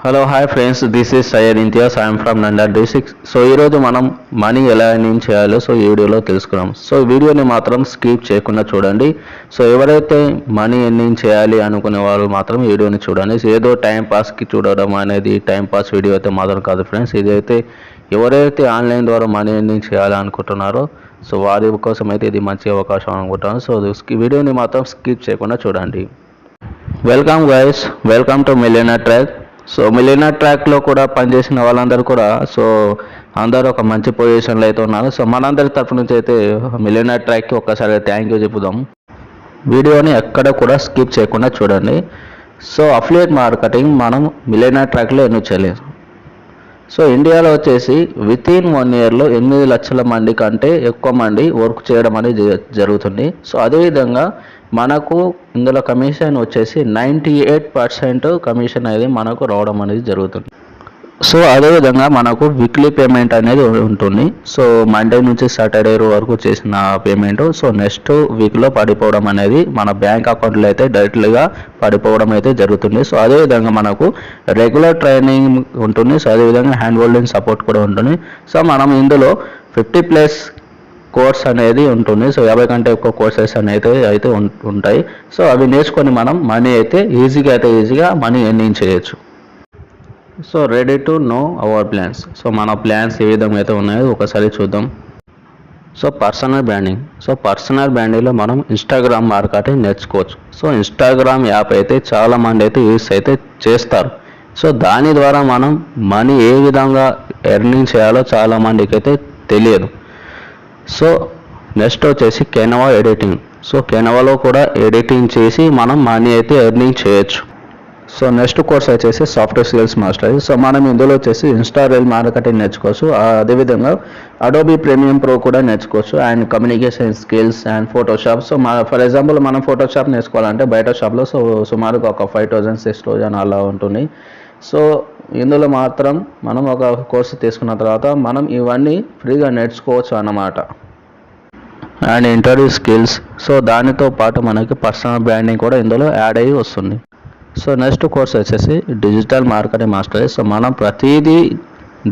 Hello hi friends, this is Syed Imtiaz. I'm from Nanda D6. So ఈరోజు మనం money ఎలా earning చేయాలో ఈ వీడియోలో తెలుసుకున్నాం. సో వీడియోని మాత్రం స్కిప్ చేయకుండా చూడండి. సో ఎవరైతే మనీ ఎర్నింగ్ చేయాలి అనుకునే వాళ్ళు మాత్రం వీడియోని చూడండి. ఏదో టైం పాస్కి చూడడం అనేది టైం పాస్ వీడియో అయితే మాత్రం కాదు ఫ్రెండ్స్. ఇదైతే ఎవరైతే ఆన్లైన్ ద్వారా మనీ ఎర్నింగ్ చేయాలి అనుకుంటున్నారో సో వారి కోసం అయితే ఇది మంచి అవకాశం అనుకుంటున్నాను. సో వీడియోని మాత్రం స్కిప్ చేయకుండా చూడండి. Welcome guys, welcome to millionaire track. So millionaire ట్రాక్లో కూడా పనిచేసిన వాళ్ళందరూ కూడా సో అందరూ ఒక మంచి పొజిషన్లో అయితే ఉన్నారు. సో మనందరి తరఫు నుంచి అయితే మిలియనర్ ట్రాక్కి ఒక్కసారి థ్యాంక్ యూ చెప్పుదాం. వీడియోని ఎక్కడ కూడా స్కిప్ చేయకుండా చూడండి. సో అఫిలియేట్ మార్కెటింగ్ మనం మిలియనర్ ట్రాక్లో ఎన్నో చేయలేదు. సో ఇండియాలో వచ్చేసి వితిన్ 1 ఇయర్లో 8 లక్షల మంది కంటే ఎక్కువ మంది వర్క్ చేయడం అనేది జరుగుతుంది. సో అదేవిధంగా మనకు ఇందులో కమిషన్ వచ్చేసి 98% కమిషన్ అనేది మనకు రావడం అనేది జరుగుతుంది. సో అదేవిధంగా మనకు వీక్లీ పేమెంట్ అనేది ఉంటుంది. సో మండే నుంచి సాటర్డే వరకు చేసిన పేమెంట్ సో నెక్స్ట్ వీక్లో పడిపోవడం అనేది మన బ్యాంక్ అకౌంట్లో అయితే డైరెక్ట్గా పడిపోవడం అయితే జరుగుతుంది. సో అదేవిధంగా మనకు రెగ్యులర్ ట్రైనింగ్ ఉంటుంది. సో అదేవిధంగా హ్యాండ్ హోల్డింగ్ సపోర్ట్ కూడా ఉంటుంది. సో మనం ఇందులో 50+ కోర్స్ అనేది ఉంటుంది. సో 50 కంటే ఎక్కువ కోర్సెస్ అనేది అయితే ఉంటాయి. సో అవి నేర్చుకొని మనం మనీ అయితే ఈజీగా మనీ ఎర్నింగ్ చేయొచ్చు. So ready to know hour plans. So మన ప్లాన్స్ ఏ విధంగా అయితే ఉన్నాయో ఒకసారి చూద్దాం. సో పర్సనల్ బ్రాండింగ్లో మనం ఇన్స్టాగ్రామ్ మార్కెటింగ్ నేర్చుకోవచ్చు. సో ఇన్స్టాగ్రామ్ యాప్ అయితే చాలామంది అయితే యూస్ అయితే చేస్తారు. సో దాని ద్వారా మనం మనీ ఏ విధంగా ఎర్నింగ్ చేయాలో చాలామందికి అయితే తెలియదు. సో నెక్స్ట్ వచ్చేసి కెనవా ఎడిటింగ్. సో కెనవాలో కూడా ఎడిటింగ్ చేసి మనం మనీ అయితే ఎర్నింగ్ చేయొచ్చు. సో నెక్స్ట్ కోర్స్ వచ్చేసి సాఫ్ట్వేర్ స్కిల్స్ మాస్టరీ. సో మనం ఇందులో వచ్చేసి ఇన్స్టా రీల్ మార్కెటింగ్ నేర్చుకోవచ్చు. అదేవిధంగా అడోబీ ప్రీమియం ప్రో కూడా నేర్చుకోవచ్చు. And communication skills and Photoshop. So for example మనం ఫోటోషాప్ నేర్చుకోవాలంటే బయట షాప్లో సో సుమారుగా ఒక 5,000 6,000 అలా ఉంటుంది. సో ఇందులో మాత్రం మనం ఒక కోర్సు తీసుకున్న తర్వాత మనం ఇవన్నీ ఫ్రీగా నేర్చుకోవచ్చు అన్నమాట. And interview skills. సో దానితో పాటు మనకి పర్సనల్ బ్రాండింగ్ కూడా ఇందులో యాడ్ అయ్యి వస్తుంది. సో నెక్స్ట్ కోర్స్ వచ్చేసి డిజిటల్ మార్కెటింగ్ మాస్టరీ. సో మనం ప్రతిదీ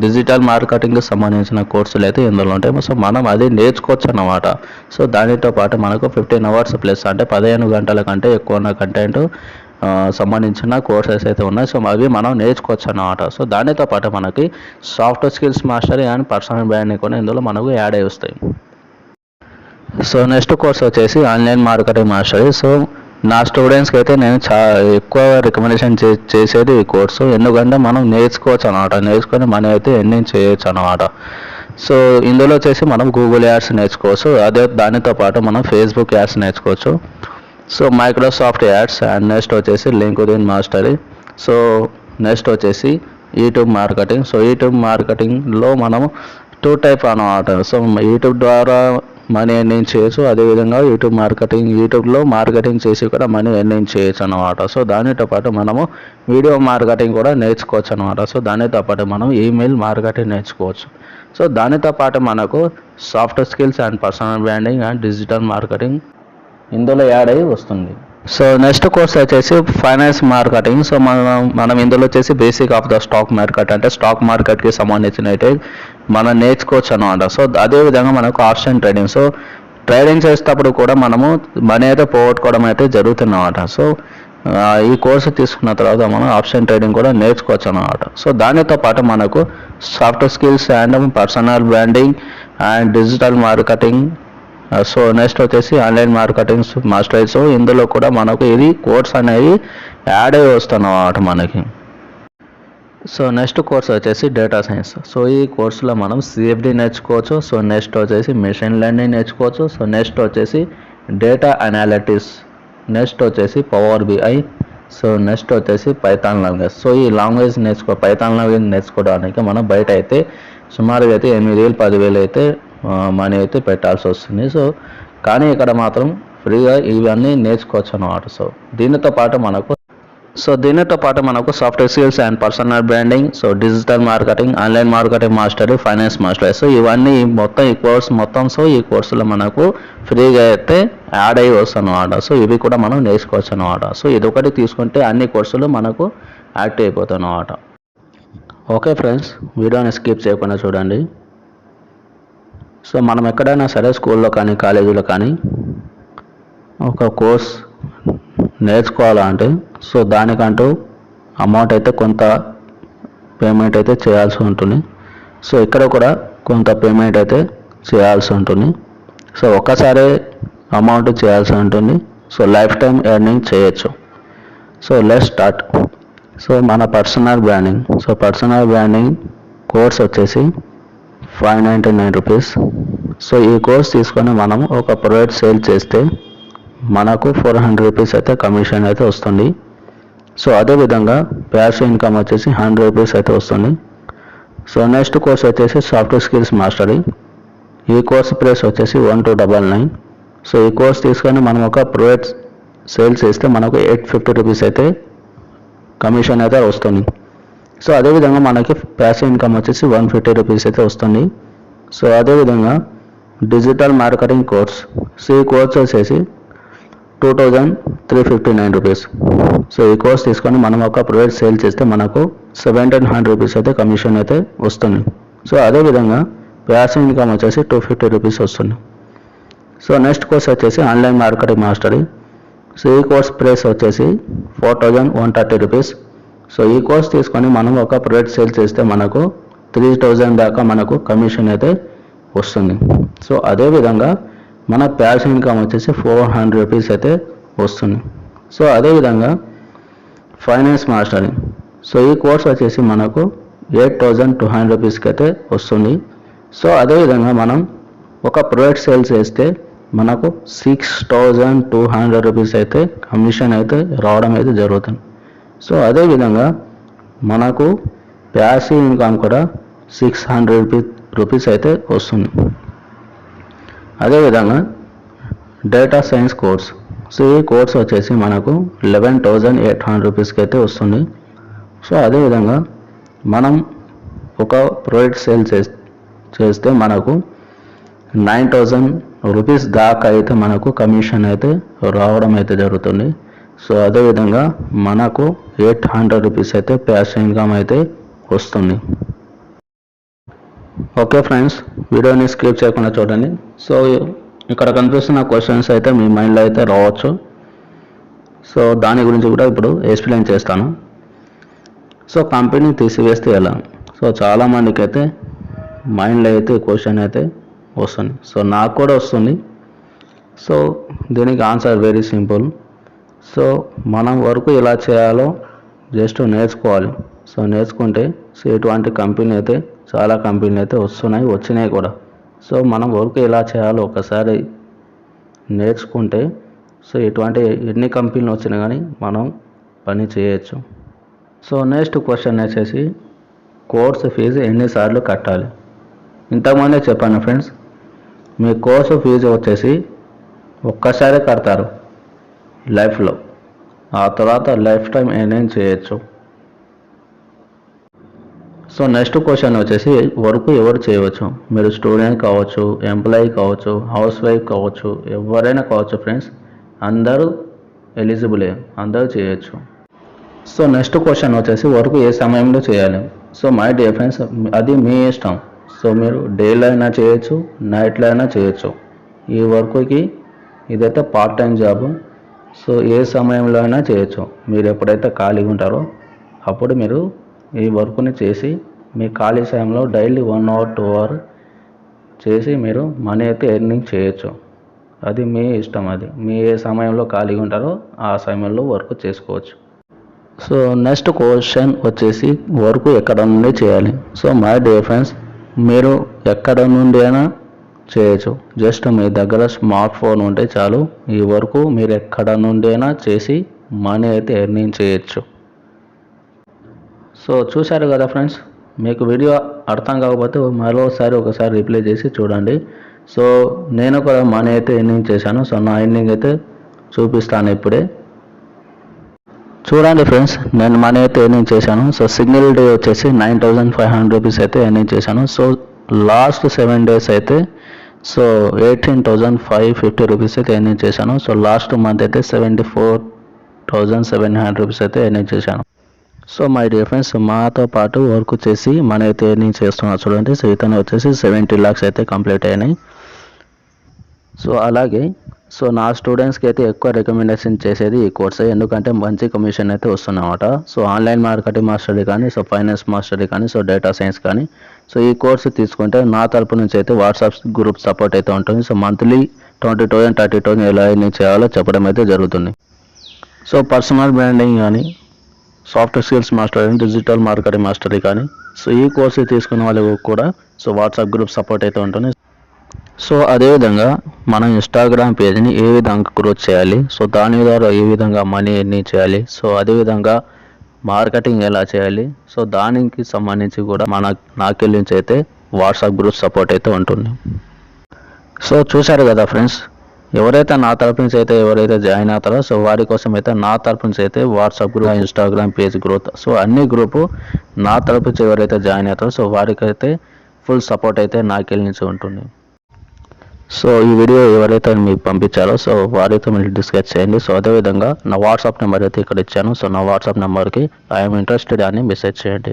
డిజిటల్ మార్కెటింగ్కి సంబంధించిన కోర్సులు అయితే ఇందులో ఉంటాయి. సో మనం అది నేర్చుకోవచ్చు అన్నమాట. సో దానితో పాటు మనకు 15 అవర్స్ ప్లస్ అంటే 15 గంటల కంటే ఎక్కువ కంటెంట్ సంబంధించిన కోర్సెస్ అయితే ఉన్నాయి. సో అవి మనం నేర్చుకోవచ్చు అన్నమాట. సో దానితో పాటు మనకి software skills mastery and personal branding కూడా ఇందులో మనకు యాడ్ అయ్యి వస్తాయి. సో నెక్స్ట్ కోర్స్ వచ్చేసి ఆన్లైన్ మార్కెటింగ్ మాస్టరీ. సో నా స్టూడెంట్స్కి అయితే నేను ఎక్కువ రికమెండేషన్ చేసేది ఈ కోర్సు. ఎందుకంటే మనం నేర్చుకోవచ్చు అన్నమాట. నేర్చుకొని మనం అయితే ఎర్నింగ్ చేయొచ్చు అన్నమాట. సో ఇందులో వచ్చేసి మనం గూగుల్ యాడ్స్ నేర్చుకోవచ్చు. దానితో పాటు మనం ఫేస్బుక్ యాడ్స్ నేర్చుకోవచ్చు. So Microsoft ads and next వచ్చేసి లింక్డ్ఇన్ మాస్టరీ. సో నెక్స్ట్ వచ్చేసి యూట్యూబ్ మార్కెటింగ్. సో యూట్యూబ్ మార్కెటింగ్లో మనం 2 టైప్ అన్నమాట. సో యూట్యూబ్ ద్వారా మనీ ఎర్నింగ్ చేయొచ్చు. అదేవిధంగా యూట్యూబ్లో మార్కెటింగ్ చేసి కూడా మనీ ఎర్నింగ్ చేయొచ్చు అన్నమాట. సో దానితో పాటు మనము వీడియో మార్కెటింగ్ కూడా నేర్చుకోవచ్చు అన్నమాట. సో దానితో పాటు మనం ఈమెయిల్ మార్కెటింగ్ నేర్చుకోవచ్చు. సో దానితో పాటు మనకు software skills and personal branding and digital marketing ఇందులో యాడ్ అయ్యి వస్తుంది. సో నెక్స్ట్ కోర్స్ వచ్చేసి ఫైనాన్స్ మార్కెటింగ్. సో మనం ఇందులో వచ్చేసి basic of the stock market అంటే స్టాక్ మార్కెట్కి సంబంధించినట్టే మనం నేర్చుకోవచ్చు అన్నమాట. సో అదేవిధంగా మనకు ఆప్షన్ ట్రేడింగ్. సో ట్రేడింగ్ చేసేటప్పుడు కూడా మనము మనీ అయితే పోగొట్టుకోవడం అయితే జరుగుతుందన్నమాట. సో ఈ కోర్సు తీసుకున్న తర్వాత మనం ఆప్షన్ ట్రేడింగ్ కూడా నేర్చుకోవచ్చు అన్నమాట. సో దానితో పాటు మనకు software skills and personal branding and digital marketing. So next వచ్చేసి ఆన్లైన్ మార్కెటింగ్ మాస్టరీ. సో ఇందులో కూడా మనకు ఇది కోర్స్ అనేది యాడ్ అయ్యి వస్తున్నమాట మనకి. సో నెక్స్ట్ కోర్స్ వచ్చేసి డేటా సైన్స్. సో ఈ కోర్సులో మనం CFD నేర్చుకోవచ్చు. సో నెక్స్ట్ వచ్చేసి మెషిన్ లెర్నింగ్ నేర్చుకోవచ్చు. సో నెక్స్ట్ వచ్చేసి డేటా అనాలిటిక్స్. నెక్స్ట్ వచ్చేసి పవర్ BI. సో నెక్స్ట్ వచ్చేసి పైథాన్ లాంగ్వేజ్. సో ఈ లాంగ్వేజ్ పైథాన్ లాంగ్వేజ్ నేర్చుకోవడానికి మనం బయట అయితే సుమారుగా అయితే 8,000 10,000 అయితే మనీ అయితే పెట్టాల్సి వస్తుంది. సో కానీ ఇక్కడ మాత్రం ఫ్రీగా ఇవన్నీ నేర్చుకోవచ్చు అన్నమాట. సో దీనితో పాటు మనకు software skills and personal branding, so digital marketing, online marketing mastery, finance mastery. So ఇవన్నీ ఈ కోర్సులో మనకు ఫ్రీగా అయితే యాడ్ అయ్యి వస్తుంది అన్నమాట. సో ఇవి కూడా మనం నేర్చుకోవచ్చు అన్నమాట. సో ఇది ఒకటి తీసుకుంటే అన్ని కోర్సులు మనకు యాక్టివ్ అయిపోతాయి అన్నమాట. ఓకే ఫ్రెండ్స్, వీడియోని స్కిప్ చేయకుండా చూడండి. సో మనం ఎక్కడైనా సరే స్కూల్లో కానీ కాలేజీలో కానీ ఒక కోర్స్ నేర్చుకోవాలంటే సో దానికంటూ అమౌంట్ అయితే కొంత పేమెంట్ అయితే చేయాల్సి ఉంటుంది. సో ఇక్కడ కూడా కొంత పేమెంట్ అయితే చేయాల్సి ఉంటుంది. సో ఒక్కసారి అమౌంట్ చేయాల్సి ఉంటుంది. సో లైఫ్ టైం ఎర్నింగ్ చేయొచ్చు. So let's start. సో మన personal branding. So personal branding course వచ్చేసి 599 రూపీస్. సో ఈ కోర్స్ తీసుకొని మనం ఒక ప్రోడక్ట్ సేల్ చేస్తే మనకు 400 రూపీస్ అయితే కమిషన్ అయితే వస్తుంది. సో అదేవిధంగా ప్యాసివ్ ఇన్కమ్ వచ్చేసి 100 రూపీస్ అయితే వస్తుంది. సో నెక్స్ట్ కోర్స్ వచ్చేసి సాఫ్ట్వేర్ స్కిల్స్ మాస్టరీ. ఈ కోర్స్ ప్రైస్ వచ్చేసి 1299. సో ఈ కోర్స్ తీసుకొని మనం ఒక ప్రోడక్ట్ సేల్ చేస్తే మనకు 850 రూపీస్ అయితే కమిషన్ అయితే వస్తుంది. సో అదేవిధంగా మనకి ప్యాసివ్ ఇన్కమ్ వచ్చేసి 150 రూపీస్ అయితే వస్తుంది. సో అదేవిధంగా డిజిటల్ మార్కెటింగ్ కోర్స్. సో ఈ కోర్స్ వచ్చేసి 2359 రూపీస్. సో ఈ కోర్స్ తీసుకొని మనం ఒక ప్రోడక్ట్ సేల్ చేస్తే మనకు 1700 రూపీస్ అయితే కమిషన్ అయితే వస్తుంది. సో అదేవిధంగా ప్యాసివ్ ఇన్కమ్ వచ్చేసి 250 రూపీస్ వస్తుంది. సో నెక్స్ట్ కోర్స్ వచ్చేసి ఆన్లైన్ మార్కెటింగ్ మాస్టరీ. సో ఈ కోర్స్ ప్రైస్ వచ్చేసి 4130 రూపీస్. సో ఈ కోర్స్ తీసుకొని మనం ఒక ప్రోడక్ట్ సేల్ చేస్తే మనకు 3000 దాకా మనకు కమిషన్ అయితే వస్తుంది. సో అదేవిధంగా మన ప్యాసివ్ ఇన్కమ్ వచ్చేసి 400 రూపీస్ అయితే వస్తుంది. సో అదేవిధంగా ఫైనాన్స్ మాస్టరీ. సో ఈ కోర్స్ వచ్చేసి మనకు 8200 రూపీస్కి అయితే వస్తుంది. సో అదేవిధంగా మనం ఒక ప్రోడక్ట్ సేల్ చేస్తే మనకు 6200 రూపీస్ అయితే కమిషన్ అయితే రావడం అయితే జరుగుతుంది. సో అదేవిధంగా మనకు ప్యాసివ్ ఇన్కమ్ కూడా 600 రూపీస్ అయితే వస్తుంది. అదేవిధంగా డేటా సైన్స్ కోర్స్. సో ఈ కోర్స్ వచ్చేసి మనకు 11800 రూపీస్కి అయితే వస్తుంది. సో అదేవిధంగా మనం ఒక ప్రోడక్ట్ సేల్ చేస్తే మనకు 9000 రూపీస్ దాకా అయితే మనకు కమిషన్ అయితే రావడం అయితే జరుగుతుంది. సో అదేవిధంగా మనకు 800 రూపీస్ అయితే ప్యాసివ్ ఇన్కమ్ అయితే వస్తుంది. ఓకే ఫ్రెండ్స్, వీడియోని స్కిప్ చేయకుండా చూడండి. సో ఇక్కడ కనిపిస్తున్న క్వశ్చన్స్ అయితే మీ మైండ్లో అయితే రావచ్చు. సో దాని గురించి కూడా ఇప్పుడు ఎక్స్ప్లెయిన్ చేస్తాను. సో కంపెనీ తీసివేస్తే ఎలా? సో చాలామందికి అయితే మైండ్లో అయితే క్వశ్చన్ అయితే వస్తుంది. సో నాకు కూడా వస్తుంది. సో దీనికి ఆన్సర్ వెరీ సింపుల్. సో మనం వర్క్ ఎలా చేయాలో జస్ట్ నేర్చుకోవాలి. సో నేర్చుకుంటే సో ఇటువంటి కంపెనీ అయితే చాలా కంపెనీలు అయితే వచ్చినాయి కూడా. సో మనం వర్క్ ఎలా చేయాలో ఒకసారి నేర్చుకుంటే సో ఇటువంటి ఎన్ని కంపెనీలు వచ్చినా కానీ మనం పని చేయొచ్చు. సో నెక్స్ట్ క్వశ్చన్ వచ్చేసి కోర్సు ఫీజు ఎన్నిసార్లు కట్టాలి? ఇంతకుముందే చెప్పాను ఫ్రెండ్స్, మీ కోర్సు ఫీజు వచ్చేసి ఒక్కసారి కడతారు లైఫ్లో, ఆ తర్వాత లైఫ్ టైం ఎర్నింగ్ చేయొచ్చు. సో నెక్స్ట్ క్వశ్చన్ వచ్చేసి వర్క్ ఎవరు చేయవచ్చు? మీరు స్టూడెంట్ కావచ్చు, ఎంప్లాయీ కావచ్చు, హౌస్ వైఫ్ కావచ్చు, ఎవరైనా కావచ్చు ఫ్రెండ్స్, అందరూ ఎలిజిబులే, అందరూ చేయొచ్చు. సో నెక్స్ట్ క్వశ్చన్ వచ్చేసి వర్క్ ఏ సమయంలో చేయాలి? సో మై డియర్ ఫ్రెండ్స్, అది మీ ఇష్టం. సో మీరు డేలో అయినా చేయొచ్చు, నైట్లో అయినా చేయొచ్చు. ఈ వర్క్కి ఇదైతే పార్ట్ టైం జాబ్. సో ఏ సమయంలో అయినా చేయొచ్చు. మీరు ఎప్పుడైతే ఖాళీగా ఉంటారో అప్పుడు మీరు ఈ వర్క్ని చేసి మీ ఖాళీ సమయంలో డైలీ 1 అవర్ 2 అవర్ చేసి మీరు మనీ అయితే ఎర్నింగ్ చేయొచ్చు. అది మీ ఇష్టం. అది మీ ఏ సమయంలో ఖాళీగా ఉంటారో ఆ సమయంలో వర్క్ చేసుకోవచ్చు. సో నెక్స్ట్ క్వశ్చన్ వచ్చేసి వర్క్ ఎక్కడ నుండి చేయాలి? సో మై డియర్ ఫ్రెండ్స్, మీరు ఎక్కడ నుండి అయినా చేయొచ్చు. జస్ట్ మీ దగ్గర స్మార్ట్ ఫోన్ ఉంటే చాలు, ఈ వర్క్ మీరు ఎక్కడ నుండి అయినా చేసి మనీ అయితే ఎర్నింగ్ చేయొచ్చు. సో చూశారు కదా ఫ్రెండ్స్, మీకు వీడియో అర్థం కాకపోతే ఒకసారి రిప్లై చేసి చూడండి. సో నేను కూడా మనీ అయితే ఎర్నింగ్ చేశాను. సో నా ఎర్నింగ్ అయితే చూపిస్తాను ఇప్పుడే. చూడండి ఫ్రెండ్స్, నేను మనీ అయితే ఎర్నింగ్ చేశాను. సో సింగిల్ డే వచ్చేసి 9500 రూపీస్ అయితే ఎర్నింగ్ చేశాను. సో లాస్ట్ 7 డేస్ అయితే సో 18550 రూపీస్ అయితే ఎర్నింగ్ చేశాను. సో లాస్ట్ మంత్ అయితే 74700 రూపీస్ అయితే ఎర్నింగ్ చేశాను. సో మై డియర్ ఫ్రెండ్స్, మాతో పాటు వర్క్ చేసి మన అయితే ఎర్నింగ్ చేస్తున్నారు చూడండి. సో ఇతను వచ్చేసి 70 lakhs అయితే కంప్లీట్ అయినాయి. సో అలాగే సో నా స్టూడెంట్స్కి అయితే ఎక్కువ రికమెండేషన్ చేసేది ఈ కోర్సే, ఎందుకంటే మంచి కమిషన్ అయితే వస్తుందన్నమాట. సో ఆన్లైన్ మార్కెటింగ్ మాస్టరీ కానీ, సో ఫైనాన్స్ మాస్టరీ కానీ, సో డేటా సైన్స్ కానీ, సో ఈ కోర్సు తీసుకుంటే నా తరపు నుంచి అయితే వాట్సాప్ గ్రూప్ సపోర్ట్ అయితే ఉంటుంది. సో మంత్లీ 20,000 30,000 ఎలా ఎర్నింగ్ చేయాలో చెప్పడం అయితే జరుగుతుంది. సో పర్సనల్ బ్రాండింగ్ కానీ, soft skills mastery, digital marketing mastery కానీ, సో ఈ కోర్సు తీసుకున్న వాళ్ళకు కూడా సో వాట్సాప్ గ్రూప్ సపోర్ట్ అయితే ఉంటుంది. సో అదేవిధంగా మనం ఇన్స్టాగ్రామ్ పేజ్ని ఏ విధంగా గ్రోత్ చేయాలి, సో దాని ద్వారా ఏ విధంగా మనీ ఎన్ని చేయాలి, సో అదేవిధంగా మార్కెటింగ్ ఎలా చేయాలి, సో దానికి సంబంధించి కూడా నాకెళ్ళి నుంచి అయితే వాట్సాప్ గ్రూప్ సపోర్ట్ అయితే ఉంటుంది. సో చూశారు కదా ఫ్రెండ్స్, ఎవరైతే నా తరపు నుంచి అయితే ఎవరైతే జాయిన్ అవుతారో సో వారి కోసం అయితే నా తరపు నుంచి అయితే WhatsApp group, Instagram page growth, so అన్ని గ్రూపు నా తరపు నుంచి ఎవరైతే జాయిన్ అవుతారో సో వారికైతే ఫుల్ సపోర్ట్ అయితే నాకెళ్ళి నుంచి ఉంటుంది. సో ఈ వీడియో ఎవరైతే మీకు పంపించారో సో వారితో మీరు డిస్కస్ చేయండి. సో అదేవిధంగా నా వాట్సాప్ నెంబర్ అయితే ఇక్కడ ఇచ్చాను. సో నా వాట్సాప్ నెంబర్కి ఐఎమ్ ఇంట్రెస్టెడ్ అని మెసేజ్ చేయండి.